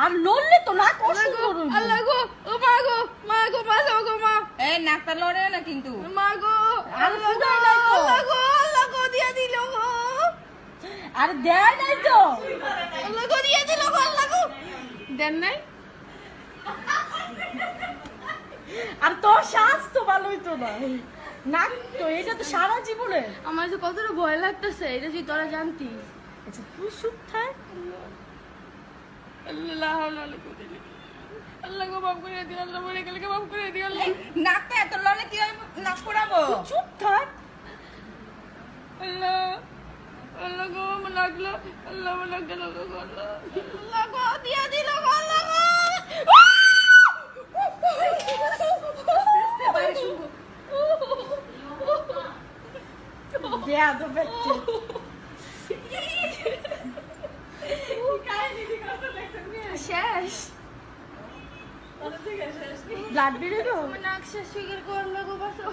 আর লড়লে তো না কষ্ট করুন। আল্লাহ গো, ও মা গো, মা গো, মা গো, মা। এই নাকটা লড়ে না কিন্তু। মা গো, আর আল্লাহ গো, ফুটাই নাই তো। আল্লাহ গো দিয়া দিল গো। আর দেয় নাই তো। আল্লাহ গো দিয়া দিল গো, আল্লাহ গো। দেন নাই? আর তোর শ্বাস তো ভালোই তো না। নাক তো এটা তো সারা জীবনে। আমার যে কতটা ভয় লাগতেছে, এটা যদি তোরা জানতি। আচ্ছা তুই চুপ থাক। আল্লাহ আল্লাহ গো, মাফ করে দিও, আল্লাহ মরে গেলে মাফ করে দিও, আল্লাহ। নাকটা এত লড়ে কি হয় নাক পোড়াবো? তুই চুপ থাক। আল্লাহ আল্লাহ গো, আমার লাগলো, আল্লাহ আমার লাগলো গো, আল্লাহ আল্লাহ গো দিয়া দিল গো, আল্লাহ গো। দেয়া তো ব্যক্তি। শেষ ব্লাড বেরোলো। নাক শেষ হয়ে গেল গো, আল্লাহ গো, বাঁচাও।